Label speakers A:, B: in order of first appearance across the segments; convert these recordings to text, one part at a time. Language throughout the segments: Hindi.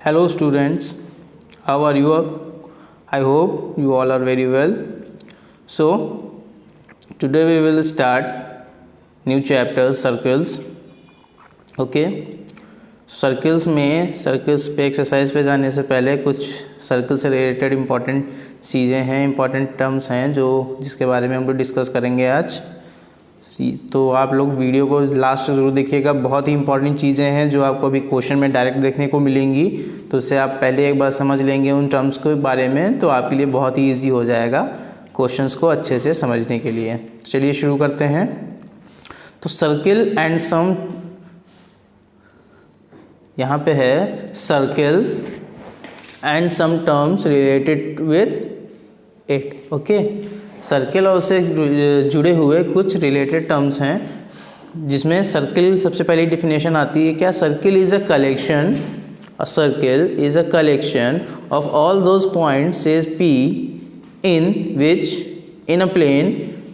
A: Hello students, how are you? I hope you all are very well. So today we will start new chapter circles. Okay, circles पे एक्सरसाइज पे जाने से पहले कुछ सर्कल से रिलेटेड इम्पॉर्टेंट चीज़ें हैं, इम्पॉर्टेंट टर्म्स हैं जिसके बारे में हम लोग डिस्कस करेंगे आज। तो आप लोग वीडियो को लास्ट ज़रूर देखिएगा, बहुत ही इंपॉर्टेंट चीज़ें हैं जो आपको अभी क्वेश्चन में डायरेक्ट देखने को मिलेंगी। तो उससे आप पहले एक बार समझ लेंगे उन टर्म्स के बारे में, तो आपके लिए बहुत ही ईजी हो जाएगा क्वेश्चंस को अच्छे से समझने के लिए। चलिए शुरू करते हैं। तो सर्किल एंड सम, यहाँ पे है circle and some terms related with it. Okay, circle और उससे जुड़े हुए कुछ रिलेटेड टर्म्स हैं, जिसमें सर्किल सबसे पहली डिफिनेशन आती है क्या? Circle is a collection, a circle is a collection of all those points says P in which in a plane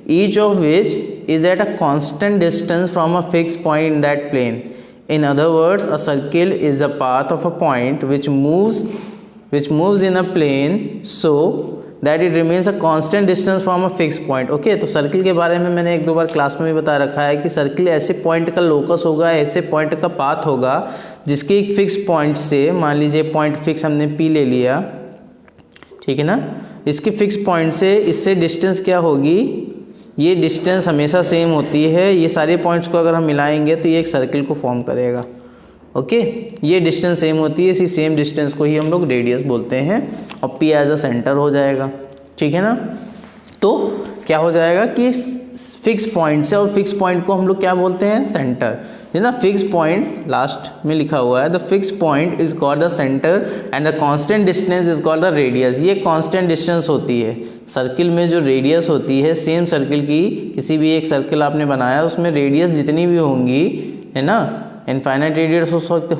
A: each of which is at a constant distance from a fixed point in that plane. In other words, a circle is a path of a point which moves in a plane so that it remains a constant distance from a fixed point. Okay, तो सर्किल के बारे में मैंने एक दो बार क्लास में भी बता रखा है कि सर्किल ऐसे पॉइंट का लोकस होगा, ऐसे पॉइंट का पाथ होगा जिसके एक फिक्स पॉइंट से, मान लीजिए पॉइंट फिक्स हमने P ले लिया, ठीक है ना, इसके फिक्स पॉइंट से इससे डिस्टेंस क्या होगी? ये डिस्टेंस हमेशा सेम होती है। ये सारे पॉइंट्स को अगर हम मिलाएंगे तो ये एक सर्किल को फॉर्म करेगा। ओके, ये डिस्टेंस सेम होती है, इसी सेम डिस्टेंस को ही हम लोग रेडियस बोलते हैं, और P एज अ सेंटर हो जाएगा। ठीक है ना, तो क्या हो जाएगा कि फिक्स पॉइंट से, और फिक्स पॉइंट को हम लोग क्या बोलते हैं? सेंटर, है ना। फिक्स पॉइंट लास्ट में लिखा हुआ है, the fix point is called the centre and the constant distance is called the radius. ये कांस्टेंट डिस्टेंस होती है सर्किल में, जो रेडियस होती है सेम सर्किल की, किसी भी एक सर्किल आपने बनाया उसमें रेडियस जितनी भी होंगी, है ना, इनफाइनाइट रेडियस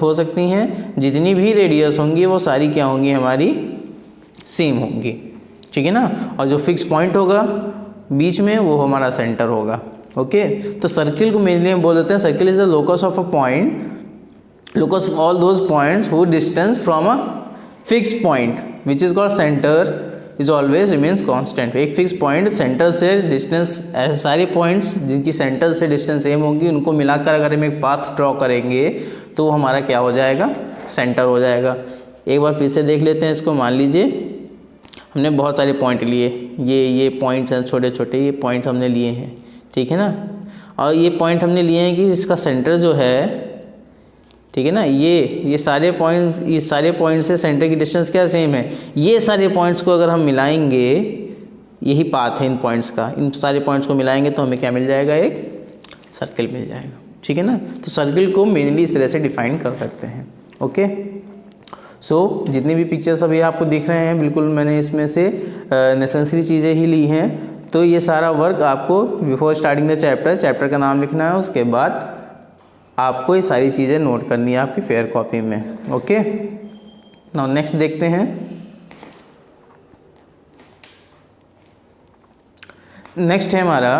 A: हो सकती हैं, जितनी भी रेडियस होंगी वो सारी क्या होंगी? हमारी सेम होंगी। ठीक है ना, और जो फिक्स पॉइंट होगा बीच में वो हमारा सेंटर होगा। ओके, तो सर्किल को मेनली हम बोल देते हैं circle is the locus of a point, locus of all those points who distance from a fix point which is called centre is always remains constant. एक फिक्स पॉइंट सेंटर से डिस्टेंस, ऐसे सारे पॉइंट्स जिनकी सेंटर से डिस्टेंस सेम होगी उनको मिलाकर अगर हम एक पाथ ड्रॉ करेंगे तो हमारा क्या हो जाएगा? सेंटर हो जाएगा। एक बार फिर से देख लेते हैं इसको। मान लीजिए हमने बहुत सारे पॉइंट लिए, ये पॉइंट्स हैं छोटे छोटे, ये पॉइंट हमने लिए हैं, ठीक है ना, और ये पॉइंट हमने लिए हैं कि इसका सेंटर जो है, ठीक है ना, ये सारे पॉइंट से सेंटर की डिस्टेंस क्या सेम है। ये सारे पॉइंट्स को अगर हम मिलाएंगे, यही पाथ है इन पॉइंट्स का, इन सारे पॉइंट्स को मिलाएंगे तो हमें क्या मिल जाएगा? एक सर्किल मिल जाएगा। ठीक है ना, तो सर्किल को मेनली इस तरह से डिफाइन कर सकते हैं। ओके, सो जितनी भी पिक्चर्स अभी आपको दिख रहे हैं, बिल्कुल मैंने इसमें से नेसेसरी चीज़ें ही ली हैं। तो ये सारा वर्क आपको बिफोर स्टार्टिंग द चैप्टर का नाम लिखना है, उसके बाद आपको ये सारी चीज़ें नोट करनी है आपकी फेयर कॉपी में। ओके, नाउ नेक्स्ट देखते हैं। नेक्स्ट है हमारा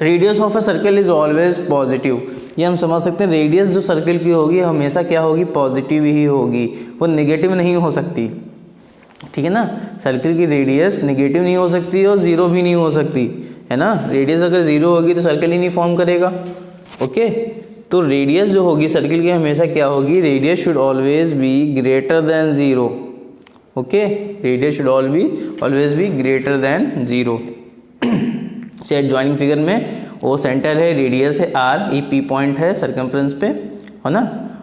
A: radius of a circle is always positive. ये हम समझ सकते हैं, रेडियस जो सर्कल की होगी हमेशा क्या होगी? पॉजिटिव ही होगी, वो नेगेटिव नहीं हो सकती। ठीक है ना, सर्कल की रेडियस नेगेटिव नहीं हो सकती और ज़ीरो भी नहीं हो सकती, है ना। रेडियस अगर ज़ीरो होगी तो सर्कल ही नहीं फॉर्म करेगा। ओके, तो रेडियस जो होगी सर्कल की हमेशा क्या होगी? Radius should always be greater than zero. Okay, radius should always be greater than zero. Set joining figure में वो सेंटर है, रेडियस है R, ये P पॉइंट है सर्कमफ्रेंस पे, है ना,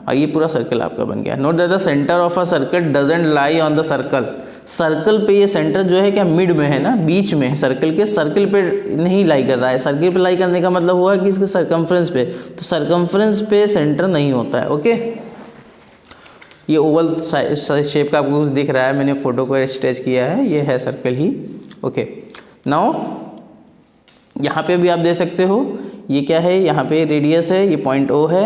A: और ये पूरा सर्कल आपका बन गया। Note that the centre of a circle doesn't lie on the circle. Circle पे ये सेंटर जो है क्या मिड में है ना, बीच में, सर्कल के सर्कल पे नहीं लाई कर रहा है। सर्कल पे लाई करने का मतलब हुआ कि इसके सर्कमफ्रेंस पे, तो सर्कमफ्रेंस पे सेंटर नहीं होता है। ओके, ये ओवल शेप का आपको कुछ दिख रहा है, मैंने फोटो को स्ट्रेच किया है, ये है सर्कल ही। ओके, नाउ यहाँ पे भी आप दे सकते हो, ये क्या है? यहाँ पे रेडियस है, ये पॉइंट O है,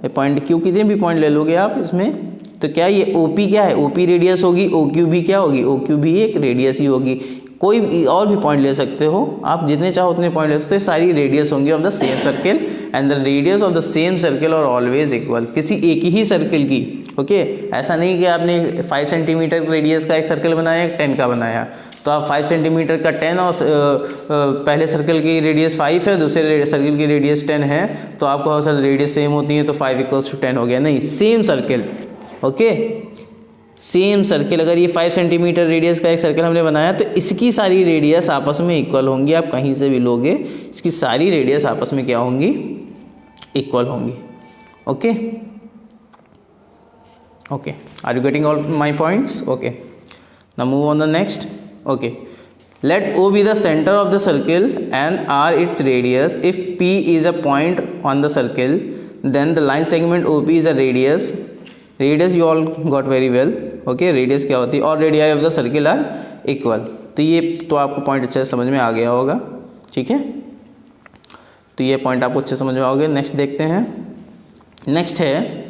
A: ये पॉइंट Q, कितने भी पॉइंट ले लोगे आप इसमें, तो क्या ये OP क्या है? OP रेडियस होगी, OQ भी क्या होगी? OQ भी एक रेडियस ही होगी। कोई और भी पॉइंट ले सकते हो आप, जितने चाहो उतने पॉइंट ले सकते हो, सारी रेडियस होंगी of the same circle and the radius of the same circle are always equal. किसी एक ही सर्कल की, ओके, ऐसा नहीं कि आपने 5 सेंटीमीटर रेडियस का एक सर्कल बनाया, 10 का बनाया, तो आप 5 सेंटीमीटर का 10 और पहले सर्कल की रेडियस 5 है, दूसरे सर्कल की रेडियस 10 है, तो आपको सर रेडियस सेम होती है तो 5 = 10 हो गया। नहीं, same circle, okay, same circle. अगर ये 5 सेंटीमीटर रेडियस का एक सर्कल हमने बनाया तो इसकी सारी रेडियस आपस में इक्वल होंगी। आप कहीं से भी लोगे, इसकी सारी रेडियस आपस में क्या होंगी, इक्वल होंगी। Okay okay, are you getting all my points? Okay, now move on the next. Okay, let O be the center of the circle and R its radius. If P is a point on the circle, then the line segment OP is a radius. Radius you all got very well. Okay, radius क्या होती है, और radii of the circle are equal. तो ये तो आपको पॉइंट अच्छे से समझ में आ गया होगा, ठीक है, तो ये पॉइंट आपको अच्छे समझ में आओगे। नेक्स्ट देखते हैं। नेक्स्ट है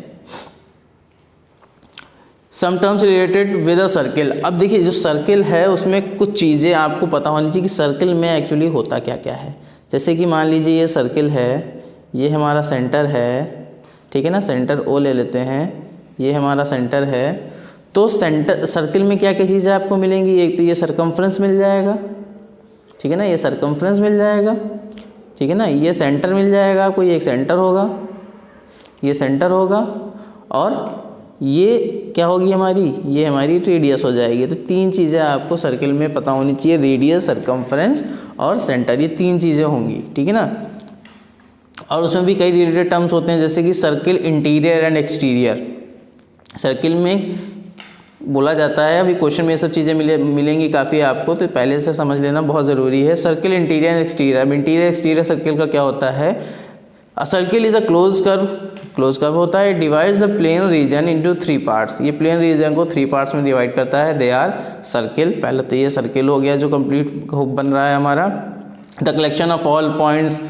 A: some terms related with a circle. अब देखिए, जो सर्किल है उसमें कुछ चीज़ें आपको पता होनी चाहिए कि सर्किल में एक्चुअली होता क्या क्या है। जैसे कि मान लीजिए ये सर्किल है, ये हमारा सेंटर है, ठीक है ना, सेंटर ओ ले लेते हैं, ये हमारा सेंटर है। तो सेंटर सर्किल में क्या क्या चीज़ें आपको मिलेंगी, एक तो ये सरकमफ्रेंस मिल जाएगा, ठीक है ना, ये सरकमफ्रेंस मिल जाएगा, ठीक है ना, ये सेंटर मिल जाएगा आपको, ये एक सेंटर होगा, ये सेंटर होगा, और ये क्या होगी हमारी, ये हमारी रेडियस हो जाएगी। तो 3 चीज़ें आपको सर्किल में पता होनी चाहिए, रेडियस, सरकमफ्रेंस और सेंटर, ये 3 चीज़ें होंगी, ठीक है ना। और उसमें भी कई रिलेटेड टर्म्स होते हैं, जैसे कि circle interior and exterior. Circle में बोला जाता है, अभी क्वेश्चन में ये सब चीज़ें मिलेंगी काफ़ी आपको, तो पहले से समझ लेना बहुत ज़रूरी है। Circle interior and exterior. अब इंटीरियर एक्सटीरियर सर्किल का क्या होता है, अ circle is a close curve होता है, divides the plain region into 3 parts. ये प्लेन रीजन को 3 पार्ट्स में डिवाइड करता है, दे आर सर्किल। पहले तो ये सर्किल हो गया जो कंप्लीट बन रहा है हमारा। The collection of all points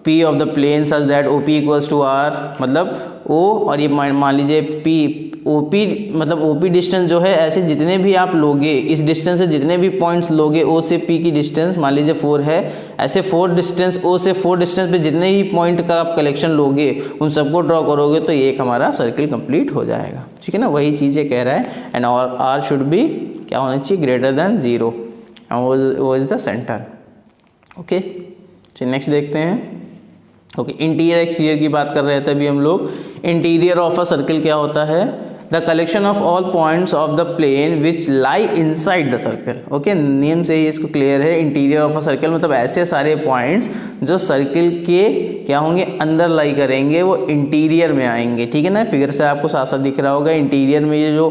A: P of the plane such that OP equals to R, मतलब O और ये मान लीजिए P, OP मतलब OP डिस्टेंस जो है, ऐसे जितने भी आप लोगे, इस डिस्टेंस से जितने भी पॉइंट्स लोगे, O से P की डिस्टेंस मान लीजिए 4 है, ऐसे 4 डिस्टेंस, O से 4 डिस्टेंस पे जितने भी पॉइंट का आप कलेक्शन लोगे, उन सबको ड्रॉ करोगे तो ये एक हमारा सर्किल कंप्लीट हो जाएगा, ठीक है ना। वही चीज़ें कह रहा है। एंड और R शुड बी क्या होना चाहिए, ग्रेटर देन 0, एंड वो इज द सेंटर। ओके, चलिए नेक्स्ट देखते हैं। ओके, इंटीरियर एक्सटीरियर की बात कर रहे थे अभी हम लोग। इंटीरियर ऑफ अ सर्किल क्या होता है, the collection of all points of the plane which lie inside the circle. Okay, name से ही इसको क्लियर है। इंटीरियर ऑफ अ सर्कल मतलब ऐसे सारे पॉइंट्स जो सर्किल के क्या होंगे, अंदर लाई करेंगे, वो इंटीरियर में आएंगे, ठीक है ना। फिगर से आपको साफ साफ दिख रहा होगा, इंटीरियर में ये जो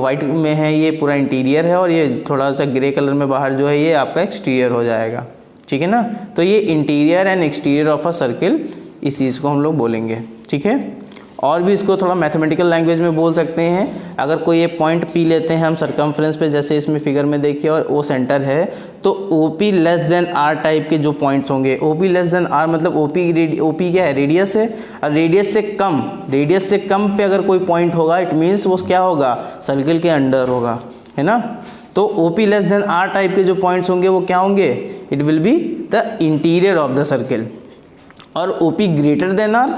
A: वाइट में है ये पूरा इंटीरियर है, और ये थोड़ा सा ग्रे कलर में बाहर जो है ये आपका एक्सटीरियर हो जाएगा, ठीक है ना। तो ये interior and exterior of a circle, इस चीज़ को हम लोग बोलेंगे, ठीक है। और भी इसको थोड़ा मैथमेटिकल लैंग्वेज में बोल सकते हैं। अगर कोई ये पॉइंट P लेते हैं हम सरकमफ्रेंस पे, जैसे इसमें फिगर में देखिए, और O सेंटर है, तो OP less than R type के जो पॉइंट्स होंगे, OP लेस देन R मतलब OP क्या है, रेडियस है, और रेडियस से कम पे अगर कोई पॉइंट होगा, इट मीन्स वो क्या होगा, सर्किल के अंडर होगा, है ना। तो OP less than R type के जो पॉइंट्स होंगे वो क्या होंगे, it will be the interior of the circle. और OP greater than R,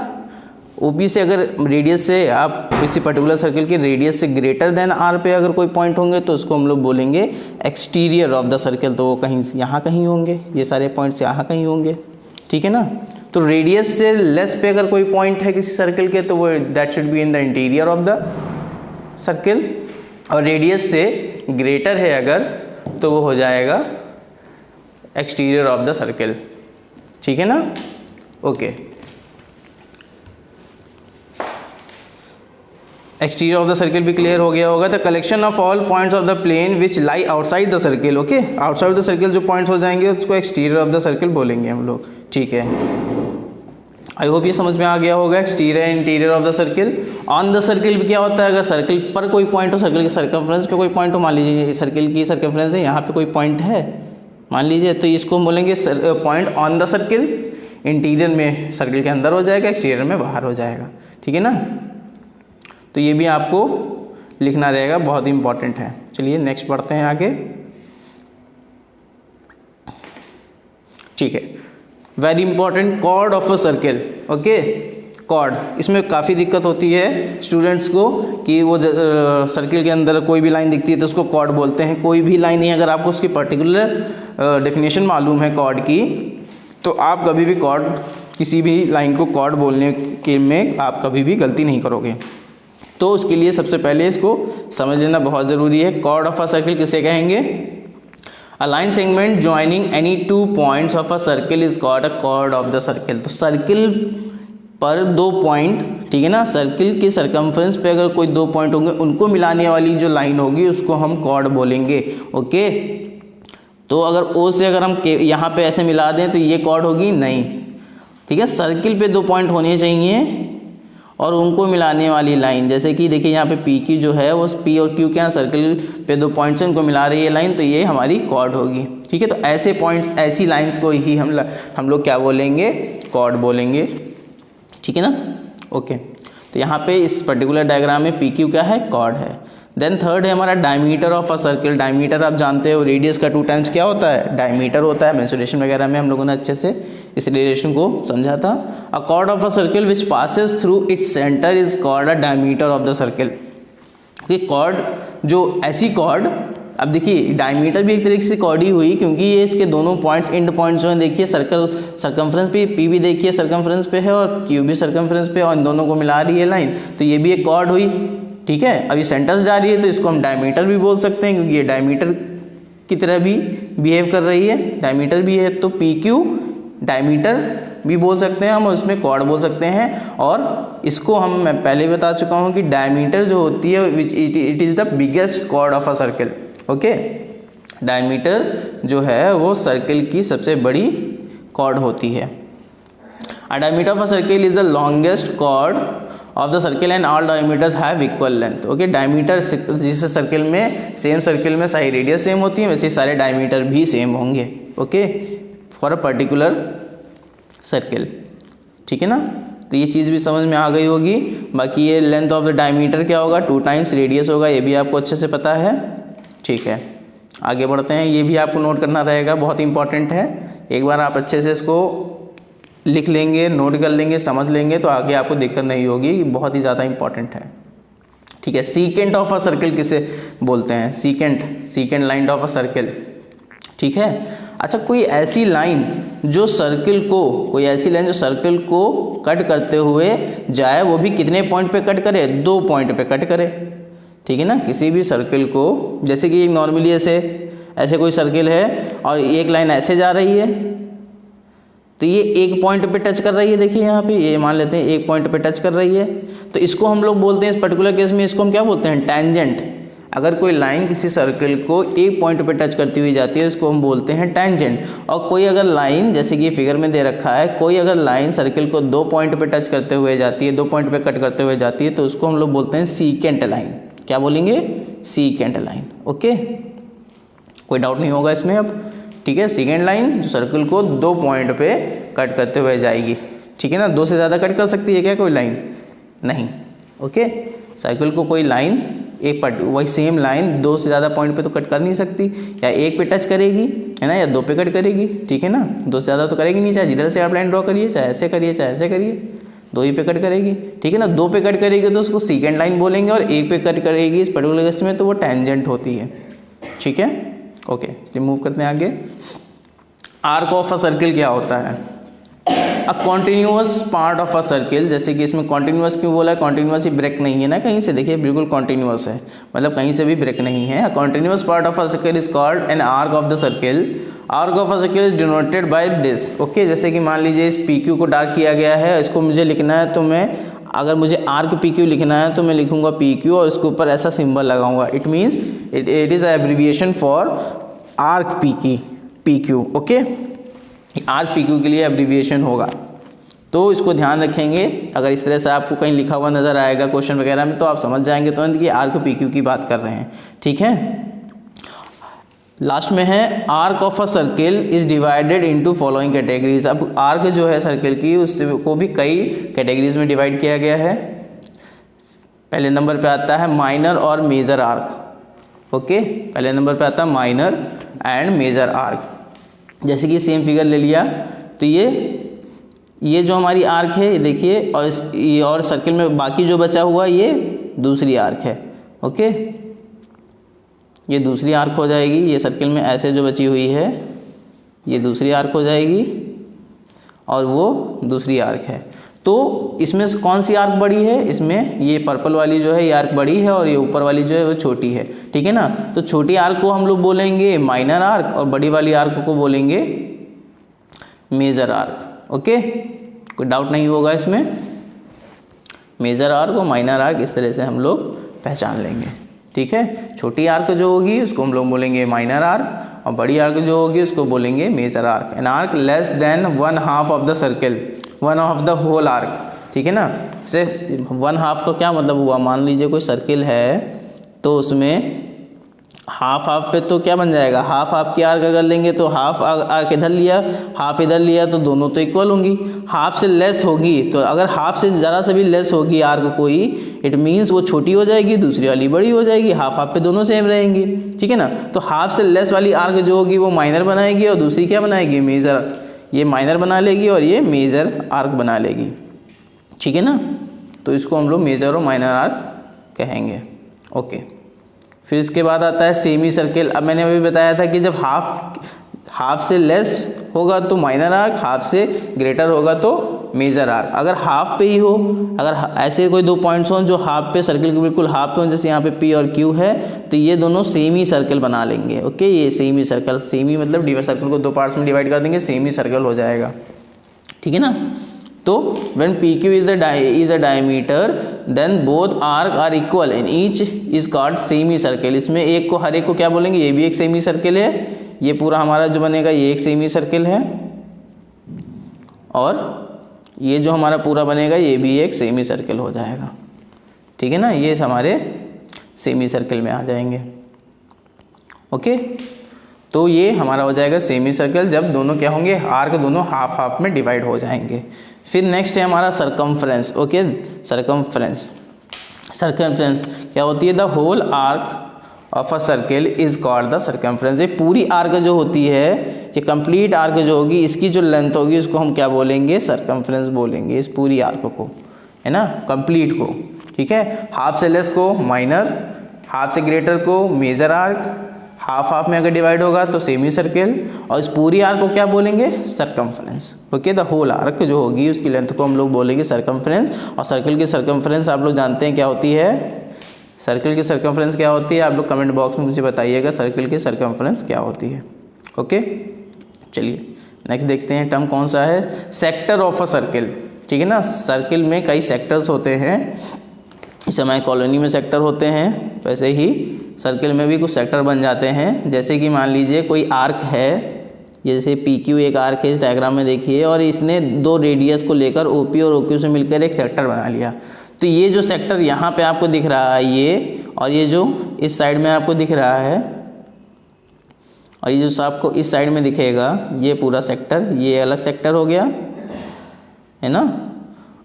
A: OP से अगर रेडियस से आप किसी पर्टिकुलर सर्किल के रेडियस से ग्रेटर देन R पे अगर कोई पॉइंट होंगे तो उसको हम लोग बोलेंगे एक्सटीरियर ऑफ द सर्किल। तो वो कहीं यहाँ कहीं होंगे, ये सारे पॉइंट्स यहाँ कहीं होंगे, ठीक है ना। तो रेडियस से लेस पे अगर कोई पॉइंट है किसी सर्किल के, तो वो that should be in the interior of the circle, और रेडियस से ग्रेटर है अगर, तो वो हो जाएगा एक्सटीरियर ऑफ द सर्किल, ठीक है ना। Okay, exterior of the circle भी क्लियर हो गया होगा। The collection of all points of the plane which lie outside the circle. Okay, outside the circle जो पॉइंट्स हो जाएंगे उसको एक्सटीरियर ऑफ द सर्किल बोलेंगे हम लोग, ठीक है। आई होप ये समझ में आ गया होगा, exterior and interior of the circle. On the circle भी क्या होता है, अगर सर्किल पर कोई पॉइंट हो, सर्किल के सर्कमफ्रेंस पे कोई पॉइंट हो, मान लीजिए सर्किल की सर्कमफ्रेंस है, यहाँ पे कोई पॉइंट है मान लीजिए, तो इसको हम बोलेंगे point on the circle. Interior में सर्किल के अंदर हो जाएगा, एक्सटीरियर में बाहर हो जाएगा, ठीक है ना। तो ये भी आपको लिखना रहेगा, बहुत इंपॉर्टेंट है। चलिए नेक्स्ट पढ़ते हैं आगे, ठीक है। Very important, chord of a circle. Okay, chord, इसमें काफ़ी दिक्कत होती है स्टूडेंट्स को कि वो सर्किल के अंदर कोई भी लाइन दिखती है तो उसको कॉर्ड बोलते हैं। कोई भी लाइन नहीं, अगर आपको उसकी पर्टिकुलर डेफिनेशन मालूम है कॉर्ड की, तो आप कभी भी कॉर्ड, किसी भी लाइन को कॉर्ड बोलने के में आप कभी भी गलती नहीं करोगे। तो उसके लिए सबसे पहले इसको समझ लेना बहुत ज़रूरी है। कॉर्ड ऑफ अ सर्किल किसे कहेंगे? A line segment joining any two points of a circle is called a chord of the circle. तो सर्किल पर दो पॉइंट, ठीक है ना, सर्किल के सरकमफ्रेंस पे अगर कोई दो पॉइंट होंगे उनको मिलाने वाली जो लाइन होगी उसको हम कॉर्ड बोलेंगे। ओके, तो अगर ओ से अगर हम यहाँ पे ऐसे मिला दें तो ये कॉर्ड होगी नहीं, ठीक है। सर्किल पे दो पॉइंट होने चाहिए और उनको मिलाने वाली लाइन, जैसे कि देखिए यहाँ पे पी क्यू जो है वो पी और क्यू क्या सर्किल पे दो पॉइंट्स हैं, उनको मिला रही है लाइन, तो ये हमारी कॉर्ड होगी, ठीक है। तो ऐसे पॉइंट्स, ऐसी लाइंस को ही हम लोग क्या बोलेंगे? कॉर्ड बोलेंगे, ठीक है ना। ओके, तो यहाँ पे इस पर्टिकुलर डायग्राम में पी क्यू क्या है? कॉर्ड है। देन थर्ड है हमारा diameter of a circle. Diameter आप जानते हो रेडियस का 2 टाइम्स क्या होता है? डायमीटर होता है। मेंसुरेशन वगैरह में हम लोगों ने अच्छे से इस रिलेशन को समझा था। अ chord of a circle which passes through its centre is called a diameter of the circle. कि कॉर्ड, जो ऐसी कॉर्ड, अब देखिए डायमीटर भी एक तरीके से कॉर्ड ही हुई, क्योंकि ये इसके दोनों पॉइंट्स, एंड पॉइंट्स जो हैं, देखिए सर्कल सरकमफ्रेंस पे, पी भी देखिए सरकमफ्रेंस पे है और क्यू भी सरकमफ्रेंस पे, और इन दोनों को मिला रही है लाइन, तो ये भी एक कॉर्ड हुई, ठीक है। अभी सेंटर जा रही है तो इसको हम डायमीटर भी बोल सकते हैं, क्योंकि ये डायमीटर की तरह भी बिहेव कर रही है, डायमीटर भी है, तो पी क्यू डायमीटर भी बोल सकते हैं हम, उसमें कॉर्ड बोल सकते हैं। और इसको हम, मैं पहले बता चुका हूँ कि डायमीटर जो होती है which it is the biggest chord of a circle. Okay, diameter जो है वो सर्किल की सबसे बड़ी कॉर्ड होती है। A diameter of a circle is the longest chord of the circle and all diameters have equal length. Okay, diameter, जिस सर्किल में, सेम सर्किल में सारी रेडियस सेम होती है, वैसे सारे डायमीटर भी सेम होंगे। Okay, for a particular circle, ठीक है ना। तो ये चीज़ भी समझ में आ गई होगी। बाकी ये लेंथ ऑफ द डायमीटर क्या होगा? 2 टाइम्स रेडियस होगा, ये भी आपको अच्छे से पता है, ठीक है। आगे बढ़ते हैं, ये भी आपको नोट करना रहेगा, बहुत इंपॉर्टेंट है। एक बार आप अच्छे से इसको लिख लेंगे, नोट कर लेंगे, समझ लेंगे, तो आगे आपको दिक्कत नहीं होगी, बहुत ही ज़्यादा इंपॉर्टेंट है, ठीक है। सीकेंट ऑफ अ सर्किल किसे बोलते हैं? Secant line of a circle, ठीक है। अच्छा, कोई ऐसी लाइन जो सर्किल को कट करते हुए जाए, वो भी कितने पॉइंट पे कट करे? 2 पॉइंट पे कट करे, ठीक है ना। किसी भी सर्किल को, जैसे कि नॉर्मली ऐसे कोई सर्किल है और एक लाइन ऐसे जा रही है, तो ये एक पॉइंट पे टच कर रही है, देखिए यहाँ पे, ये मान लेते हैं एक पॉइंट पे टच कर रही है, तो इसको हम लोग बोलते हैं, इस पर्टिकुलर केस में इसको हम क्या बोलते हैं? टैंजेंट। अगर कोई लाइन किसी सर्किल को एक पॉइंट पे टच करती हुई जाती है, इसको हम बोलते हैं टैंजेंट। और कोई अगर लाइन, जैसे कि फिगर में दे रखा है, कोई अगर लाइन सर्किल को 2 पॉइंट पे टच करते हुए जाती है, 2 पॉइंट पे कट करते हुए जाती है, तो उसको हम लोग बोलते हैं सीकेंट लाइन। क्या बोलेंगे? Secant line. ओके, कोई डाउट नहीं होगा इसमें अब, ठीक है। सेकेंड लाइन जो सर्किल को 2 पॉइंट पे कट करते हुए जाएगी, ठीक है ना। 2 से ज़्यादा कट कर सकती है क्या कोई लाइन? नहीं। ओके, सर्किल को कोई लाइन, वही सेम लाइन 2 से ज़्यादा पॉइंट पे तो कट कर नहीं सकती, या एक पे टच करेगी, है ना, या 2 पे कट करेगी, ठीक है ना। 2 से ज़्यादा तो करेगी नहीं, चाहे जिधर से आप लाइन ड्रॉ करिए, चाहे ऐसे करिए, चाहे ऐसे करिए, 2 ही पे कट करेगी, ठीक है ना। 2 पे कट करेगी तो उसको सेकेंड लाइन बोलेंगे, और 1 पे कट करेगी इस पर्टिकुलर केस में तो वो टेंजेंट होती है, ठीक है। ओके, चलिए मूव करते हैं आगे। आर्क ऑफ अ सर्किल क्या होता है? A continuous part of a circle, जैसे कि इसमें कॉन्टिन्यूअस क्यों बोला है? कॉन्टिन्यूअस ही ब्रेक नहीं है ना कहीं से, देखिए बिल्कुल कॉन्टिन्यूअस है, मतलब कहीं से भी ब्रेक नहीं है। A continuous part of a circle is called an arc of the circle. Arc of a circle is denoted by this. Okay, जैसे कि मान लीजिए इस पी क्यू को डार्क किया गया है, इसको मुझे लिखना है, तो मैं, अगर मुझे आर्क पी क्यू लिखना है तो मैं लिखूंगा पी क्यू और इसके ऊपर ऐसा सिंबल लगाऊंगा। It means it is abbreviation for arc P Q. Okay, arc P Q के लिए एब्रीविएशन होगा, तो इसको ध्यान रखेंगे। अगर इस तरह से आपको कहीं लिखा हुआ नज़र आएगा क्वेश्चन वगैरह में, तो आप समझ जाएंगे तुरंत कि आर्क पी क्यू की बात कर रहे हैं, ठीक है। लास्ट में है arc of a circle is divided into following categories. अब आर्क जो है सर्किल की, उसको भी कई कैटेगरीज में डिवाइड किया गया है। पहले नंबर पे आता है माइनर और मेजर आर्क। ओके, पहले नंबर पे आता है माइनर एंड मेजर आर्क। जैसे कि सेम फिगर ले लिया, तो ये जो हमारी आर्क है ये देखिए, और सर्किल में बाकी जो बचा हुआ ये दूसरी आर्क है। ओके, ये दूसरी आर्क हो जाएगी, ये सर्किल में ऐसे जो बची हुई है ये दूसरी आर्क हो जाएगी और वो दूसरी आर्क है। तो इसमें से कौन सी आर्क बड़ी है? इसमें ये पर्पल वाली जो है ये आर्क बड़ी है और ये ऊपर वाली जो है वो छोटी है। ठीक है ना, तो छोटी आर्क को हम लोग बोलेंगे माइनर आर्क और बड़ी वाली आर्क को बोलेंगे मेजर आर्क। ओके, कोई डाउट नहीं होगा इसमें। मेजर आर्क और माइनर आर्क इस तरह से हम लोग पहचान लेंगे। ठीक है, छोटी आर्क जो होगी उसको हम लोग बोलेंगे माइनर आर्क और बड़ी आर्क जो होगी उसको बोलेंगे major arc. An arc less than 1/2 of the circle, 1 of the whole arc. ठीक है ना, जैसे 1/2 का क्या मतलब हुआ? मान लीजिए कोई सर्किल है तो उसमें हाफ पे तो क्या बन जाएगा? हाफ की आर्क अगर लेंगे तो हाफ आर्क इधर लिया, हाफ इधर लिया तो दोनों तो इक्वल होंगी। हाफ से लेस होगी तो अगर हाफ से ज़रा सा भी लेस होगी आर्क कोई, इट मीन्स वो छोटी हो जाएगी, दूसरी वाली बड़ी हो जाएगी। हाफ पे दोनों सेम रहेंगी। ठीक है ना, तो हाफ से लेस वाली आर्क जो होगी वो माइनर बनाएगी और दूसरी क्या बनाएगी? मेजर। ये माइनर बना लेगी और ये मेजर आर्क बना लेगी। ठीक है ना, तो इसको हम लोग मेजर और माइनर आर्क कहेंगे। ओके, फिर इसके बाद आता है सेमी सर्किल। अब मैंने अभी बताया था कि जब हाफ से लेस होगा तो माइनर आर्क, हाफ से ग्रेटर होगा तो मेजर आर्क। अगर हाफ पे ही हो, अगर ऐसे कोई दो पॉइंट्स हों जो हाफ पे सर्किल के बिल्कुल हाफ पे हो, जैसे यहाँ पे पी और क्यू है, तो ये दोनों सेमी सर्किल बना लेंगे। ओके, ये सेमी सर्कल, सेमी मतलब सर्कल को दो पार्ट्स में डिवाइड कर देंगे, सेमी सर्कल हो जाएगा। ठीक है ना, तो when PQ is a diameter then both arc are equal and each is called semi circle। इसमें एक को, हर एक को क्या बोलेंगे? ये भी एक सेमी सर्किल है, ये पूरा हमारा जो बनेगा ये एक सेमी सर्किल है और ये जो हमारा पूरा बनेगा ये भी एक सेमी सर्किल हो जाएगा। ठीक है ना, ये हमारे सेमी सर्किल में आ जाएंगे। ओके, तो ये हमारा हो जाएगा सेमी सर्कल जब दोनों क्या होंगे? आर्क दोनों हाफ में डिवाइड हो जाएंगे। फिर नेक्स्ट है हमारा सरकमफ्रेंस। ओके, सरकमफ्रेंस क्या होती है? The whole arc of a circle is called the circumference. ये पूरी आर्क जो होती है, ये कंप्लीट आर्क जो होगी, इसकी जो लेंथ होगी उसको हम क्या बोलेंगे? सरकमफ्रेंस बोलेंगे, इस पूरी आर्क को, है ना, कंप्लीट को। ठीक है, हाफ से लेस को माइनर, हाफ से ग्रेटर को मेजर आर्क, हाफ में अगर डिवाइड होगा तो सेमी सर्किल, और इस पूरी आर्क को क्या बोलेंगे? Circumference. Okay, the whole arc जो होगी उसकी लेंथ को हम लोग बोलेंगे सरकमफ्रेंस। और सर्किल की सरकमफ्रेंस आप लोग जानते हैं क्या होती है? सर्किल की सरकमफ्रेंस क्या होती है? आप लोग कमेंट बॉक्स में मुझे बताइएगा सर्किल की सरकमफ्रेंस क्या होती है। ओके, चलिए नेक्स्ट देखते हैं टर्म कौन सा है? Sector of a circle. ठीक है ना, सर्किल में कई सेक्टर्स होते हैं, जैसे हमारे कॉलोनी में सेक्टर होते हैं वैसे ही सर्किल में भी कुछ सेक्टर बन जाते हैं। जैसे कि मान लीजिए कोई आर्क है, जैसे PQ एक आर्क है इस डायग्राम में देखिए, और इसने दो रेडियस को लेकर OP और OQ से मिलकर एक सेक्टर बना लिया। तो ये जो सेक्टर यहाँ पे आपको दिख रहा है ये, और ये जो इस साइड में आपको दिख रहा है, और ये जो आपको इस साइड में दिखेगा, ये पूरा सेक्टर, ये अलग सेक्टर हो गया, है ना,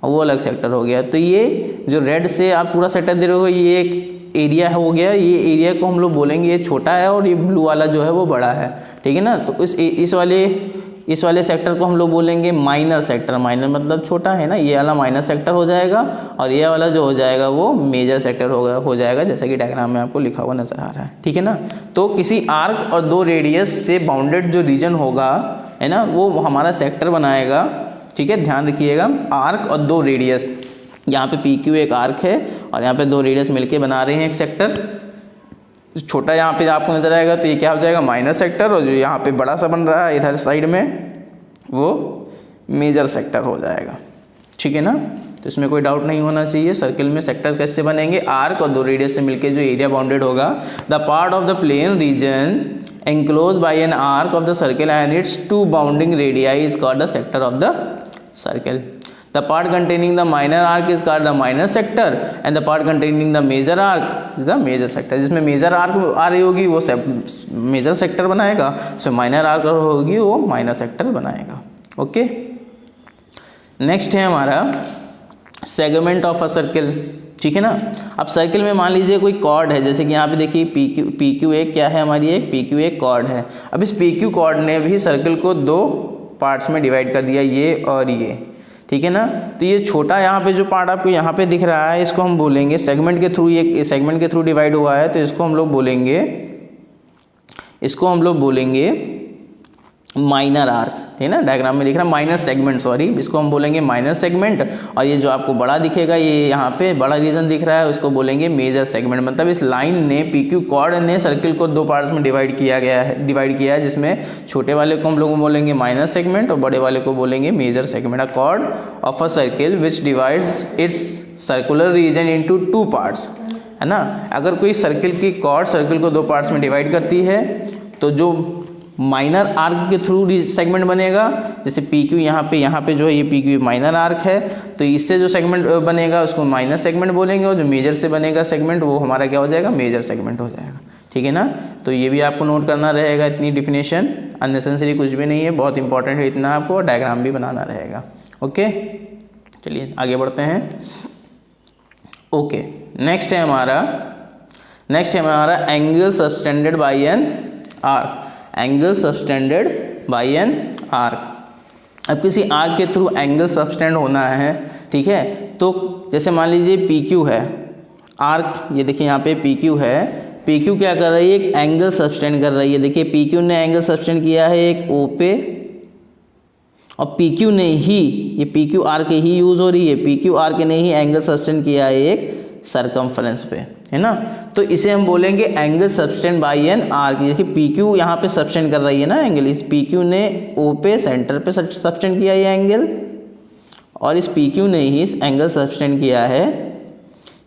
A: और वो अलग सेक्टर हो गया। तो ये जो रेड से आप पूरा सेक्टर दे रहे हो ये एक एरिया हो गया। ये एरिया को हम लोग बोलेंगे ये छोटा है और ये ब्लू वाला जो है वो बड़ा है। ठीक है ना, तो इस वाले सेक्टर को हम लोग बोलेंगे माइनर सेक्टर। माइनर मतलब छोटा है ना, ये वाला माइनर सेक्टर हो जाएगा और ये वाला जो हो जाएगा वो मेजर सेक्टर हो जाएगा, जैसा कि डायग्राम में आपको लिखा हुआ नजर आ रहा है। ठीक है ना, तो किसी आर्क और दो रेडियस से बाउंडेड जो रीजन होगा, है ना, वो हमारा सेक्टर बनाएगा। ठीक है, ध्यान रखिएगा, आर्क और दो रेडियस, यहाँ पे PQ एक आर्क है और यहाँ पे दो रेडियस मिलके बना रहे हैं एक सेक्टर। छोटा यहाँ पे आपको नजर आएगा तो ये क्या हो जाएगा? माइनर सेक्टर, और जो यहाँ पे बड़ा सा बन रहा है इधर साइड में वो मेजर सेक्टर हो जाएगा। ठीक है ना, तो इसमें कोई डाउट नहीं होना चाहिए। सर्किल में सेक्टर कैसे बनेंगे? आर्क और दो रेडियस से मिलके जो एरिया बाउंडेड होगा, the part of the plain region enclosed by an arc of the circle and its two bounding radii is called the sector of the circle. The part containing the minor arc is called the minor sector and the part containing the major arc is the major sector. जिसमें मेजर आर्क आ रही होगी वो मेजर सेक्टर बनाएगा, जिसमें माइनर आर्क होगी वो माइनर सेक्टर बनाएगा। ओके, नेक्स्ट है हमारा सेगमेंट ऑफ अ सर्किल। ठीक है ना, अब सर्किल में मान लीजिए कोई कॉर्ड है, जैसे कि यहाँ पे देखिए PQ एक क्या है हमारी, एक PQ एक कॉर्ड है। अब इस PQ कॉर्ड ने भी सर्किल को दो पार्ट्स में डिवाइड कर दिया, ये और ये, ठीक है ना। तो ये छोटा यहाँ पे जो पार्ट आपको यहाँ पे दिख रहा है, इसको हम बोलेंगे सेगमेंट के थ्रू, ये सेगमेंट के थ्रू डिवाइड हुआ है, तो इसको हम लोग बोलेंगे माइनर आर्क, है ना। डायग्राम में दिख रहा है माइनर सेगमेंट, सॉरी, इसको हम बोलेंगे माइनर सेगमेंट। और ये जो आपको बड़ा दिखेगा, ये यहाँ पे बड़ा रीजन दिख रहा है, उसको बोलेंगे मेजर सेगमेंट। मतलब इस लाइन ने, पीक्यू कॉर्ड ने सर्किल को दो पार्ट्स में डिवाइड किया है, जिसमें छोटे वाले को हम लोग बोलेंगे माइनर सेगमेंट और बड़े वाले को बोलेंगे major segment. A chord of a circle which divides its circular region into 2 parts, है ना। अगर कोई सर्किल की कॉर्ड सर्किल को 2 पार्ट्स में डिवाइड करती है, तो जो माइनर आर्क के थ्रू सेगमेंट बनेगा, जैसे पी क्यू यहाँ पे जो है ये पी क्यू माइनर आर्क है, तो इससे जो सेगमेंट बनेगा उसको माइनर सेगमेंट बोलेंगे, और जो मेजर से बनेगा सेगमेंट वो हमारा क्या हो जाएगा, मेजर सेगमेंट हो जाएगा, ठीक है ना। तो ये भी आपको नोट करना रहेगा, इतनी डिफिनेशन अननेसेसरी कुछ भी नहीं है, बहुत इंपॉर्टेंट है इतना, आपको डायग्राम भी बनाना रहेगा। ओके, चलिए आगे बढ़ते हैं। ओके, नेक्स्ट है हमारा angle subtended bye an arc. Angle subtended bye an arc. अब किसी आर्क के थ्रू एंगल सबटेंड होना है, ठीक है। तो जैसे मान लीजिए पी क्यू है, आर्क ये देखिए यहाँ पे पी क्यू है, पी क्यू क्या कर रही है, एक एंगल सबटेंड कर रही है। देखिए पी क्यू ने एंगल सबटेंड किया है एक ओ पे, और पी क्यू ने ही, ये पी क्यू आर के ही यूज हो रही है, पी क्यू आर के ने ही एंगल सबटेंड किया है एक सरकमफ्रेंस पे, है ना। तो इसे हम बोलेंगे angle subtend by an arc. देखिए पी क्यू यहाँ पे सबटेंड कर रही है ना एंगल, इस पी क्यू ने ओ पे सेंटर पे सबटेंड किया ये एंगल, और इस पी क्यू ने ही इस एंगल सबटेंड किया है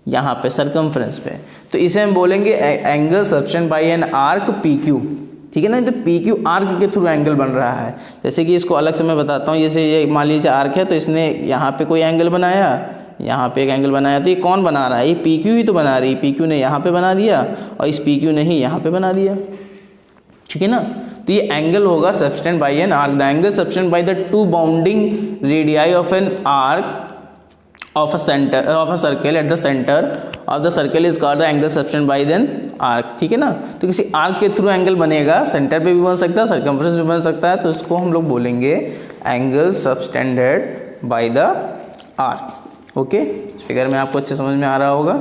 A: यहाँ पे सरकमफ्रेंस पे। तो इसे हम बोलेंगे angle subtend by an arc P Q, ठीक है ना। तो पी क्यू आर्क के थ्रू एंगल बन रहा है। जैसे कि इसको अलग से मैं बताता हूँ, जैसे ये मान लीजिए आर्क है, तो इसने यहाँ पे कोई एंगल बनाया, यहाँ पे एक एंगल बनाया, तो ये कौन बना रहा है, ये पी क्यू ही तो बना रही है। पी क्यू ने यहाँ पे बना दिया और इस पी क्यू ने ही यहाँ पे बना दिया, ठीक है ना। तो ये एंगल होगा subtend by an arc. The angle subtend by the 2 bounding radii of an arc of a circle at the centre of the circle is called the angle subtend by then arc, ठीक है ना। तो किसी आर्क के थ्रू एंगल बनेगा, सेंटर पे भी बन सकता है, सर्कमफ्रेंस भी बन सकता है, तो इसको हम लोग बोलेंगे angle subtended by the arc. Okay, figure में आपको अच्छे समझ में आ रहा होगा।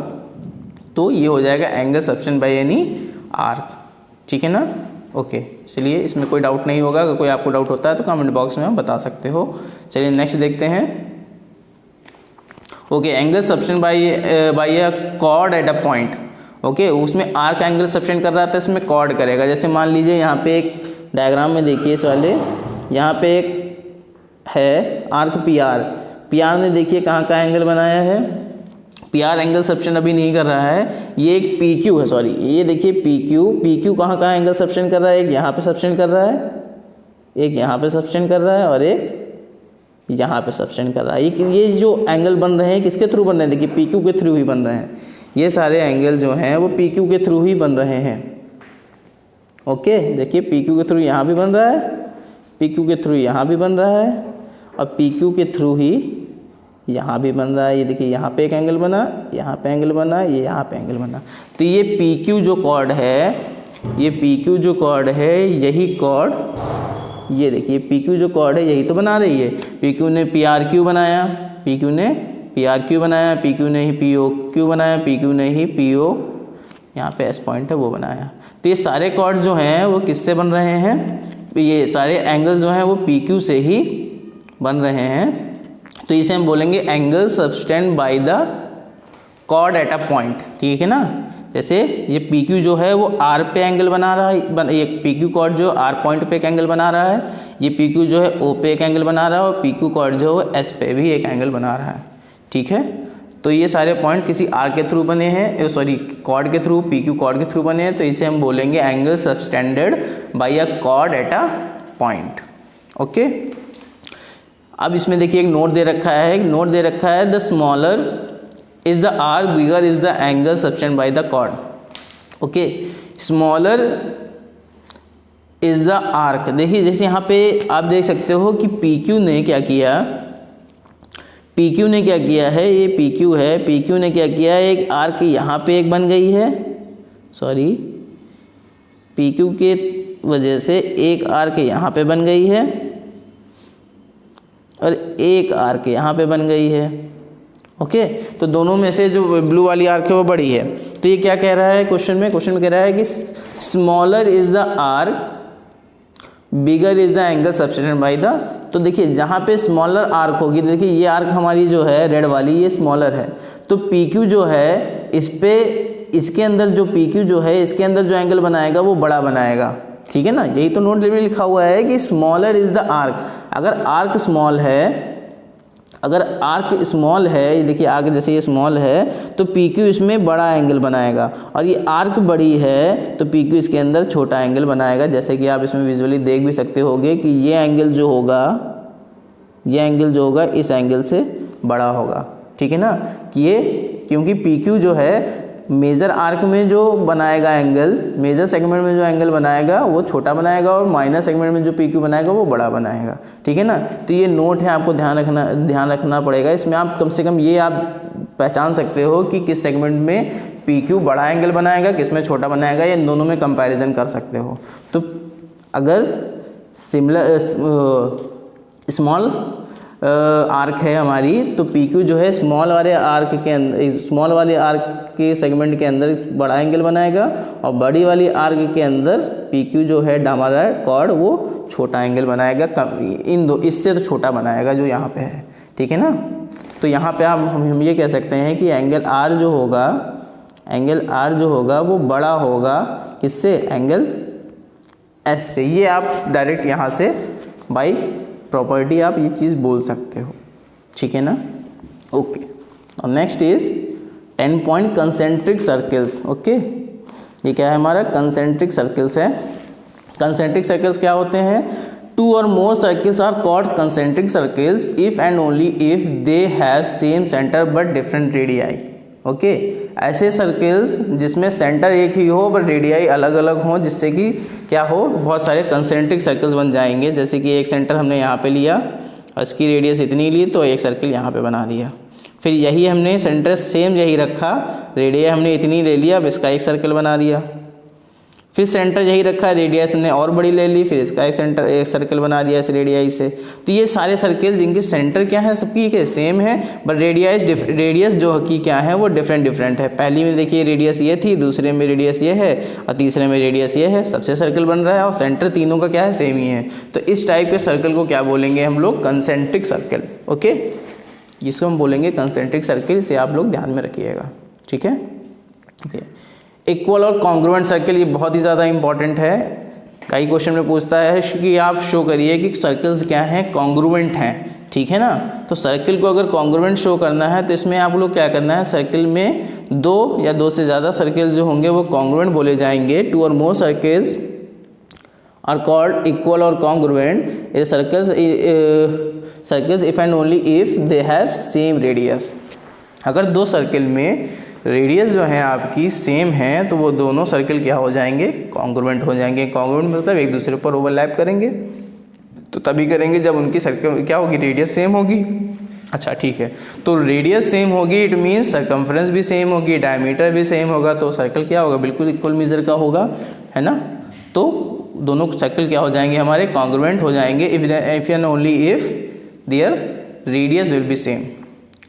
A: तो ये हो जाएगा angle subtend by any arc, ठीक है ना। ओके, चलिए इसमें कोई डाउट नहीं होगा। अगर कोई आपको डाउट होता है तो कमेंट बॉक्स में आप बता सकते हो। चलिए नेक्स्ट देखते हैं। Okay, angle subtend by a chord at a point. Okay, उसमें आर्क एंगल सबटेंड कर रहा था, इसमें कॉर्ड करेगा। जैसे मान लीजिए यहाँ पे एक डायग्राम में देखिए इस वाले, यहाँ पे एक है arc P R. P R ने देखिए कहाँ एंगल बनाया है, पी आर एंगल सबटेंड अभी नहीं कर रहा है। ये एक पी क्यू है, सॉरी, ये देखिए पी क्यू कहाँ एंगल सबटेंड कर रहा है, एक यहाँ पे सबटेंड कर रहा है, एक यहाँ पे सबटेंड कर रहा है, और एक यहाँ पे सबटेंड कर रहा है। ये जो एंगल बन रहे हैं किसके थ्रू बन रहे हैं, देखिए पी क्यू के थ्रू ही बन रहे हैं। ये सारे एंगल जो हैं वो पी क्यू के थ्रू ही बन रहे हैं। ओके, देखिए पी क्यू के थ्रू यहाँ भी बन रहा है, पी क्यू के थ्रू यहाँ भी बन रहा है, और पी क्यू के थ्रू ही यहाँ भी बन रहा है। ये देखिए यहाँ पे एक एंगल बना, यहाँ पे एंगल बना, ये यहाँ पे एंगल बना। तो ये पी क्यू जो कॉर्ड है, ये पी क्यू जो कॉर्ड है, यही कॉर्ड, ये देखिए पी क्यू जो कॉर्ड है यही तो बना रही है। पी क्यू ने पी आर क्यू बनाया, पी क्यू ने पी आर क्यू बनाया, पी क्यू ने ही पी ओ क्यू बनाया, पी क्यू ने ही पी ओ, यहाँ पे एस पॉइंट है वो बनाया। तो ये सारे कॉर्ड जो हैं वो किससे बन रहे हैं, ये सारे एंगल्स जो हैं वो पी क्यू से ही बन रहे हैं। तो इसे हम बोलेंगे angle subtend by the chord at a point, ठीक है ना। जैसे ये पी क्यू जो है वो आर पे एंगल बना रहा है, ये पी क्यू कॉर्ड जो आर पॉइंट पे एक एंगल बना रहा है, ये पी क्यू जो है ओ पे एक एंगल बना रहा है, और पी क्यू कॉर्ड जो है एस पे भी एक एंगल बना रहा है, ठीक है। तो ये सारे पॉइंट किसी आर के थ्रू बने हैं, सॉरी कॉर्ड के थ्रू, पी क्यू कॉर्ड के थ्रू बने हैं। तो इसे हम बोलेंगे angle subtended by a chord at a point. Okay, अब इसमें देखिए एक नोट दे रखा है, the smaller is the arc, bigger is the angle subtend by the chord. Okay, smaller is the arc. देखिए जैसे यहाँ पे आप देख सकते हो कि पी क्यू ने क्या किया, पी क्यू ने क्या किया है, ये पी क्यू है, पी क्यू ने क्या किया है, एक आर्क यहाँ पे एक बन गई है, सॉरी पी क्यू के वजह से एक आर्क यहाँ पे बन गई है, और एक आर्क यहाँ पे बन गई है। ओके, तो दोनों में से जो ब्लू वाली आर्क है वो बड़ी है। तो ये क्या कह रहा है क्वेश्चन में कह रहा है कि smaller is the arc, bigger is the angle subtended by the. तो देखिए जहाँ पे स्मॉलर आर्क होगी, देखिए ये आर्क हमारी जो है रेड वाली ये स्मॉलर है, तो पी क्यू जो है इस पे, इसके अंदर जो पी क्यू जो है इसके अंदर जो एंगल बनाएगा वो बड़ा बनाएगा। ठीक है ना, यही तो नोट में लिखा हुआ है कि स्मॉलर इज द आर्क। अगर आर्क स्मॉल है, अगर आर्क स्मॉल है, देखिए आर्क जैसे ये स्मॉल है तो पी क्यू इसमें बड़ा एंगल बनाएगा, और ये आर्क बड़ी है तो पी क्यू इसके अंदर छोटा एंगल बनाएगा। जैसे कि आप इसमें विजुअली देख भी सकते होगे कि ये एंगल जो होगा, ये एंगल जो होगा इस एंगल से बड़ा होगा। ठीक है ना, कि ये क्योंकि पी क्यू जो है मेजर आर्क में जो बनाएगा एंगल, मेजर सेगमेंट में जो एंगल बनाएगा वो छोटा बनाएगा, और माइनर सेगमेंट में जो पी क्यू बनाएगा वो बड़ा बनाएगा। ठीक है ना, तो ये नोट है, आपको ध्यान रखना पड़ेगा। इसमें आप कम से कम ये आप पहचान सकते हो कि किस सेगमेंट में पी क्यू बड़ा एंगल बनाएगा, किस में छोटा बनाएगा, ये दोनों में कंपैरिजन कर सकते हो। तो अगर सिमिलर स्मॉल आर्क है हमारी, तो पी क्यू जो है स्मॉल वाले आर्क के अंदर, स्मॉल वाले आर्क के सेगमेंट के अंदर बड़ा एंगल बनाएगा, और बड़ी वाली आर्क के अंदर पी क्यू जो है हमारा कॉर्ड वो छोटा एंगल बनाएगा, इन दो इससे तो छोटा बनाएगा जो यहाँ पे है। ठीक है ना, तो यहाँ पे हम ये कह सकते हैं कि एंगल आर जो होगा, एंगल आर जो होगा वो बड़ा होगा किससे, एंगल एस से। ये आप डायरेक्ट यहाँ से बाई प्रॉपर्टी आप ये चीज़ बोल सकते हो। ठीक है ना, ओके। और next is 10 point concentric circles. Okay, ये क्या है हमारा कंसेंट्रिक सर्कल्स है। कंसेंट्रिक सर्कल्स क्या होते हैं, 2 or more circles are called concentric circles if and only if they have same center but different radii। Okay, ऐसे सर्कल्स जिसमें सेंटर एक ही हो पर रेडियाई अलग अलग हो, जिससे कि क्या हो, बहुत सारे कंसेंट्रिक सर्कल्स बन जाएंगे। जैसे कि एक सेंटर हमने यहाँ पे लिया और इसकी रेडियस इतनी ली तो एक सर्कल यहाँ पे बना दिया, फिर यही हमने सेंटर सेम यही रखा, रेडियाई हमने इतनी ले लिया, अब इसका एक सर्कल बना दिया। फिर सेंटर यही रखा, रेडियस ने और बड़ी ले ली, फिर इसका एक सर्कल बना दिया इस रेडियाई से। तो ये सारे सर्कल जिनके सेंटर क्या है, सबकी के सेम है, बट रेडियस जो की क्या है वो डिफरेंट है। पहली में देखिए रेडियस ये थी, दूसरे में रेडियस ये है, और तीसरे में रेडियस ये है, सबसे सर्कल बन रहा है और सेंटर तीनों का क्या है, सेम ही है। तो इस टाइप के सर्कल को क्या बोलेंगे हम लोग, कंसेंट्रिक सर्कल। ओके, जिसको हम बोलेंगे कंसेंट्रिक सर्कल, इसे आप लोग ध्यान में रखिएगा। ठीक है, ओके। इक्वल और कॉन्ग्रुएंट सर्कल, ये बहुत ही ज़्यादा इंपॉर्टेंट है। कई क्वेश्चन में पूछता है कि आप शो करिए कि सर्कल्स क्या हैं, कॉन्ग्रुएंट हैं। ठीक है ना, तो सर्कल को अगर कॉन्ग्रुएंट शो करना है तो इसमें आप लोग क्या करना है, सर्कल में 2 या 2 से ज़्यादा सर्कल्स जो होंगे वो कॉन्ग्रुएंट बोले जाएंगे। 2 or more circles are called equal or congruent circles if and only if they have same radius। अगर 2 सर्कल में रेडियस जो है आपकी सेम है तो वो दोनों सर्कल क्या हो जाएंगे, कॉन्ग्रुएंट हो जाएंगे। कॉन्ग्रुएंट मतलब एक दूसरे पर ओवरलैप करेंगे, तो तभी करेंगे जब उनकी सर्कल क्या होगी, रेडियस सेम होगी। अच्छा ठीक है, तो रेडियस सेम होगी, इट मीन्स सर्कम्फ्रेंस भी सेम होगी, डायमीटर भी सेम होगा, तो सर्कल क्या होगा, बिल्कुल इक्वल मेजर का होगा, है ना। तो दोनों सर्कल क्या हो जाएंगे हमारे, कॉन्ग्रुएंट हो जाएंगे if and only if there radius will be same.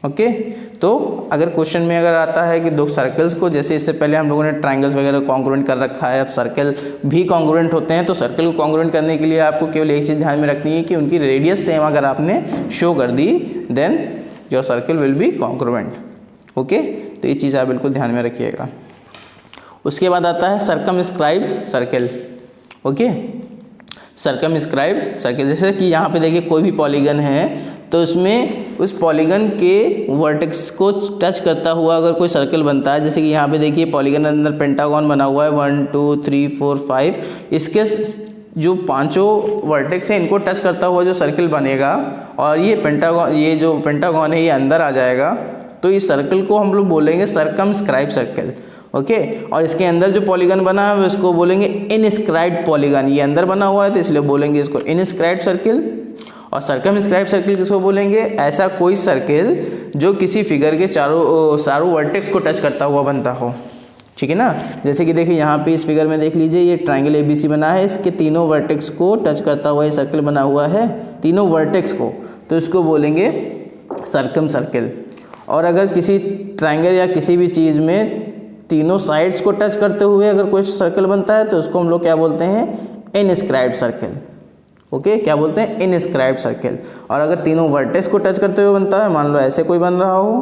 A: Okay, तो अगर क्वेश्चन में अगर आता है कि 2 सर्कल्स को, जैसे इससे पहले हम लोगों ने ट्रायंगल्स वगैरह कॉन्ग्रुएंट कर रखा है, अब सर्कल भी कॉन्ग्रुएंट होते हैं, तो सर्कल को कॉन्ग्रुएंट करने के लिए आपको केवल एक चीज़ ध्यान में रखनी है कि उनकी रेडियस सेम अगर आपने शो कर दी then your circle will be congruent. Okay, तो ये चीज़ आप बिल्कुल ध्यान में रखिएगा। उसके बाद आता है circumscribe circle. Okay, circumscribe circle, जैसे कि यहाँ पे देखिए कोई भी पॉलीगन है तो उसमें उस पॉलीगन के वर्टेक्स को टच करता हुआ अगर कोई सर्कल बनता है, जैसे कि यहाँ पे देखिए पॉलीगन के अंदर पेंटागन बना हुआ है 1 2 3 4 5, इसके जो 5 वर्टेक्स हैं इनको टच करता हुआ जो सर्कल बनेगा और ये पेंटागन, ये जो पेंटागन है ये अंदर आ जाएगा, तो इस सर्कल को हम लोग बोलेंगे सर्कमस्क्राइब सर्कल। ओके, और इसके अंदर जो पॉलीगन बना है उसको बोलेंगे इनस्क्राइब्ड पॉलीगन, ये अंदर बना हुआ है तो इसलिए बोलेंगे इसको इनस्क्राइब्ड सर्कल। और सर्कमस्क्राइब सर्कल किसको बोलेंगे, ऐसा कोई सर्कल जो किसी फिगर के चारों वर्टेक्स को टच करता हुआ बनता हो। ठीक है ना, जैसे कि देखिए यहाँ पे इस फिगर में देख लीजिए ये ट्रायंगल ABC बना है, इसके तीनों वर्टेक्स को टच करता हुआ ये सर्कल बना हुआ है, तीनों वर्टेक्स को। तो इसको बोलेंगे सर्कम सर्किल। और अगर किसी ट्रायंगल या किसी भी चीज़ में तीनों साइड्स को टच करते हुए अगर कोई सर्कल बनता है तो उसको हम लोग क्या बोलते हैं, इनस्क्राइब्ड सर्किल। ओके, क्या बोलते हैं, इनस्क्राइब्ड सर्किल। और अगर तीनों वर्टेक्स को टच करते हुए बनता है, मान लो ऐसे कोई बन रहा हो,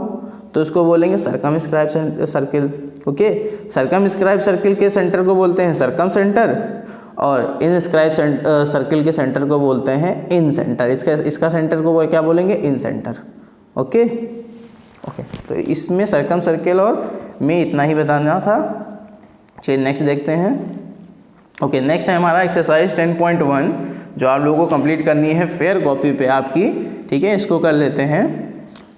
A: तो उसको बोलेंगे circumscribed circle. Okay, circumscribed circle के सेंटर को बोलते हैं सरकम सेंटर, और इनस्क्राइब्ड सर्किल के सेंटर को बोलते हैं इन सेंटर। इसका सेंटर को क्या बोलेंगे, इन सेंटर। ओके ओके, तो इसमें सरकम सर्किल और में इतना ही बताना था। चलिए नेक्स्ट देखते हैं। ओके, नेक्स्ट है हमारा एक्सरसाइज 10.1 जो आप लोगों को कंप्लीट करनी है फेयर कॉपी पे आपकी। ठीक है, इसको कर लेते हैं।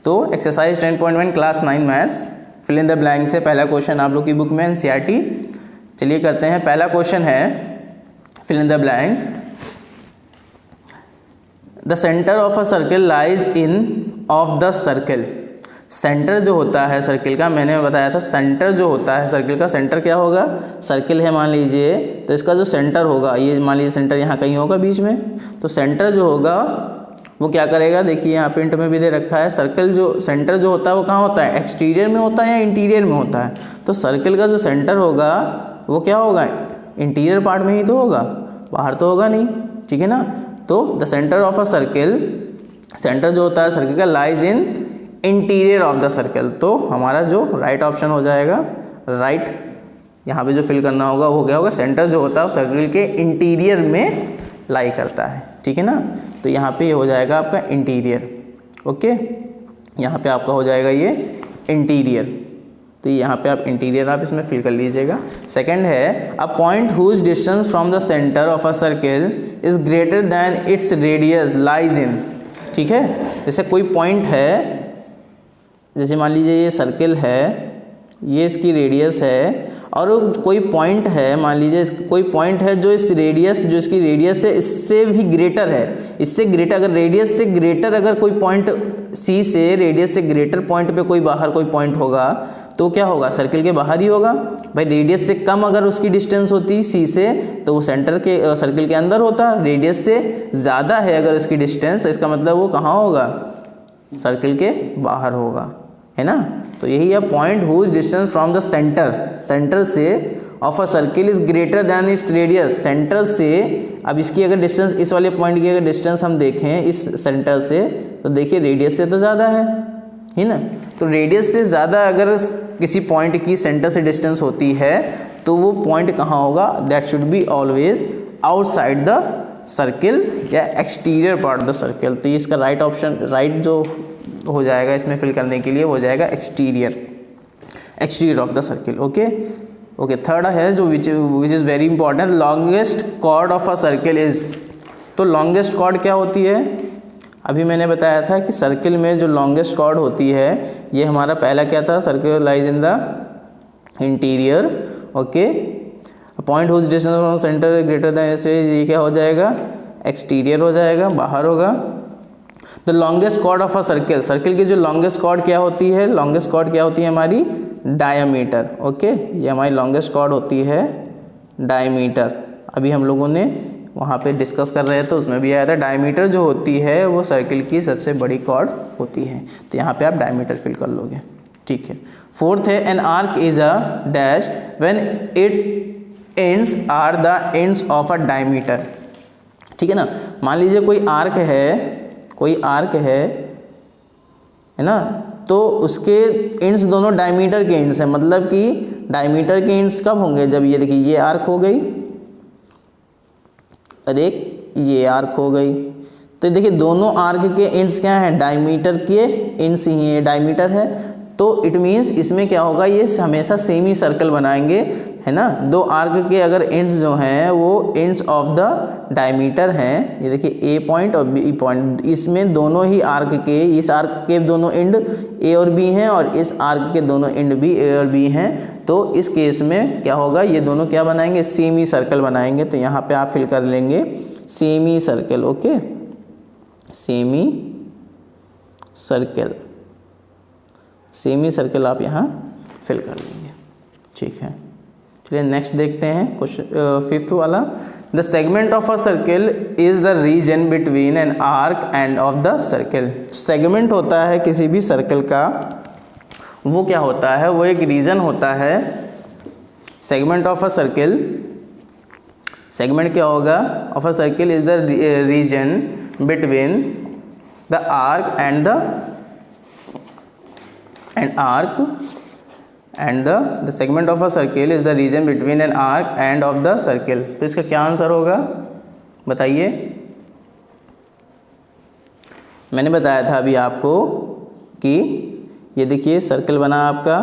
A: तो exercise 10.1 class 9 maths, fill in the blank से पहला क्वेश्चन आप लोग की बुक में एनसीईआरटी। चलिए करते हैं। पहला क्वेश्चन है fill in the blanks. The centre of a circle lies in of the circle. Centre जो होता है सर्किल का, मैंने बताया था सेंटर जो होता है सर्किल का, सेंटर क्या होगा, सर्किल है मान लीजिए, तो इसका जो सेंटर होगा, ये मान लीजिए सेंटर यहाँ कहीं होगा बीच में, तो सेंटर जो होगा वो क्या करेगा, देखिए यहाँ प्रिंट में भी दे रखा है, सर्किल जो सेंटर जो होता है वो कहाँ होता है, एक्सटीरियर में होता है या इंटीरियर में होता है। तो सर्किल का जो सेंटर होगा वो क्या होगा, इंटीरियर पार्ट में ही तो होगा, बाहर तो होगा नहीं। ठीक है ना। तो the centre of a circle, centre जो होता है सर्किल का, lies in interior of the circle. तो हमारा जो राइट ऑप्शन हो जाएगा, राइट यहाँ पे जो फिल करना होगा वो क्या होगा, सेंटर जो होता है सर्कल के इंटीरियर में लाई करता है। ठीक है ना। तो यहाँ पे ये हो जाएगा आपका इंटीरियर। ओके, यहाँ पे आपका हो जाएगा ये इंटीरियर। तो यहाँ पे आप इंटीरियर आप इसमें फिल कर लीजिएगा। सेकंड है a point whose distance from the centre of a circle is greater than its radius lies in. ठीक है, जैसे कोई पॉइंट है, जैसे मान लीजिए ये सर्किल है, ये इसकी रेडियस है, और कोई पॉइंट है, मान लीजिए कोई पॉइंट है जो इस रेडियस, जो इसकी रेडियस है इससे भी ग्रेटर है, इससे ग्रेटर, अगर रेडियस से ग्रेटर अगर कोई पॉइंट सी से रेडियस से ग्रेटर पॉइंट पे कोई बाहर कोई पॉइंट होगा तो क्या होगा, सर्किल के बाहर ही होगा। भाई रेडियस से कम अगर उसकी डिस्टेंस होती सी से तो वो सेंटर के सर्किल के अंदर होता, रेडियस से ज़्यादा है अगर इसकी डिस्टेंस, तो इसका मतलब वो कहाँ होगा, सर्किल के बाहर होगा, है ना। तो यही है point whose distance from the centre, centre से of a circle is greater than its radius. Centre से, अब इसकी अगर डिस्टेंस, इस वाले पॉइंट की अगर डिस्टेंस हम देखें इस सेंटर से, तो देखिए रेडियस से तो ज़्यादा है ना। तो रेडियस से ज़्यादा अगर किसी पॉइंट की सेंटर से डिस्टेंस होती है तो वो पॉइंट कहाँ होगा, that should be always outside the circle या exterior part of the circle. तो इसका राइट ऑप्शन, राइट जो हो जाएगा इसमें फिल करने के लिए हो जाएगा exterior, exterior of the circle. Okay okay, third है जो which is very important, longest chord of a circle is. तो लॉन्गेस्ट कॉर्ड क्या होती है, अभी मैंने बताया था कि सर्किल में जो लॉन्गेस्ट कॉर्ड होती है, ये हमारा पहला क्या था, circle lies in the interior. Okay, point whose distance from centre greater than, ये क्या हो जाएगा, एक्सटीरियर हो जाएगा, बाहर होगा। The longest chord of a circle, circle की जो लॉन्गेस्ट कॉर्ड क्या होती है, लॉन्गेस्ट कॉर्ड क्या होती है हमारी, डायमीटर। ओके, ये हमारी लॉन्गेस्ट कॉर्ड होती है डायमीटर। अभी हम लोगों ने वहाँ पे डिस्कस कर रहे थे तो उसमें भी आया था, डायमीटर जो होती है वो सर्किल की सबसे बड़ी कॉर्ड होती है। तो यहाँ पे आप डायमीटर फिल कर लोगे। ठीक है। फोर्थ है an arc is a dash when its ends are the ends of a diameter. ठीक है ना। मान लीजिए कोई आर्क है, कोई आर्क है ना, तो उसके एंड्स दोनों डायमीटर के एंड्स हैं, मतलब कि डायमीटर के एंड्स कब होंगे, जब ये देखिए ये आर्क हो गई और एक ये आर्क हो गई, तो देखिए दोनों आर्क के एंड्स क्या हैं, डायमीटर के एंड्स ही हैं, डायमीटर है। तो इट मीन्स इसमें क्या होगा, ये हमेशा सेम ही सर्कल बनाएंगे, है ना। दो आर्क के अगर एंड्स जो हैं वो एंड्स ऑफ द डायमीटर हैं, ये देखिए ए पॉइंट और बी पॉइंट, इसमें दोनों ही आर्क के, इस आर्क के दोनों एंड ए और बी हैं और इस आर्क के दोनों एंड भी ए और बी हैं। तो इस केस में क्या होगा, ये दोनों क्या बनाएंगे, सेमी सर्कल बनाएंगे। तो यहाँ पे आप फिल कर लेंगे semi circle. Okay, semi circle, semi circle आप यहाँ फिल कर लेंगे। ठीक है, चलिए नेक्स्ट देखते हैं क्वेश्चन 5th वाला। The segment of a circle is the region between an arc end of the circle. Segment होता है किसी भी सर्कल का, वो क्या होता है, वो एक रीजन होता है। Segment of a circle, segment क्या होगा, of a circle is the region between the arc and the segment of a circle is the region between an arc and of the circle। तो इसका क्या आंसर होगा बताइए। मैंने बताया था अभी आपको कि ये देखिए सर्कल बना आपका,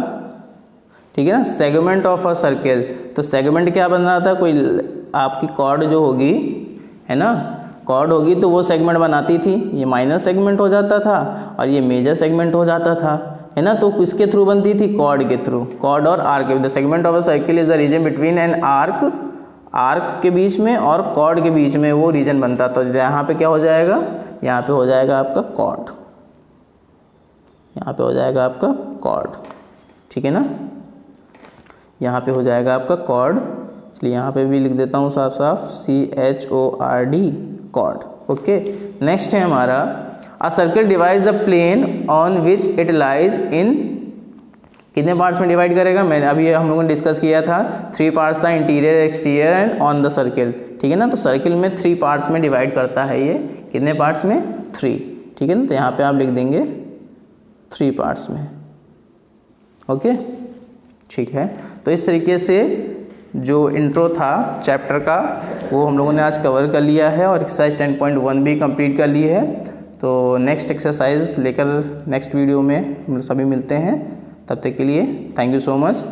A: ठीक है ना, सेगमेंट ऑफ अ सर्कल। तो सेगमेंट क्या बन रहा था, कोई आपकी कॉर्ड जो होगी, है ना, कॉर्ड होगी तो वो सेगमेंट बनाती थी। ये माइनर सेगमेंट हो जाता था और ये मेजर सेगमेंट हो जाता था, है ना। तो किसके थ्रू बनती थी, कॉर्ड के थ्रू, कॉर्ड और arc. The segment of a circle is the region between an arc, arc के बीच में और कॉर्ड के बीच में वो रीजन बनता। तो यहाँ पे क्या हो जाएगा, यहाँ पे हो जाएगा आपका कॉर्ड, यहाँ पे हो जाएगा आपका कॉर्ड, ठीक है ना, यहाँ पे हो जाएगा आपका कॉर्ड। चलिए यहाँ पे भी लिख देता हूँ साफ साफ, CHORD, कॉर्ड। ओके, नेक्स्ट है हमारा, a circle divides the plane on which it lies in, कितने पार्ट्स में डिवाइड करेगा, मैंने अभी हम लोगों ने डिस्कस किया था 3 पार्ट्स था, interior, exterior and on the circle, ठीक है ना। तो सर्किल में 3 पार्ट्स में डिवाइड करता है ये, कितने पार्ट्स में, 3, ठीक है ना। तो यहाँ पे आप लिख देंगे 3 पार्ट्स में। ओके, ठीक है। तो इस तरीके से जो इंट्रो था चैप्टर का वो हम लोगों ने आज कवर कर लिया है और एक्सरसाइज 10.1 भी कंप्लीट कर ली है। तो नेक्स्ट एक्सरसाइज लेकर नेक्स्ट वीडियो में हम लोग सभी मिलते हैं। तब तक के लिए थैंक यू सो मच।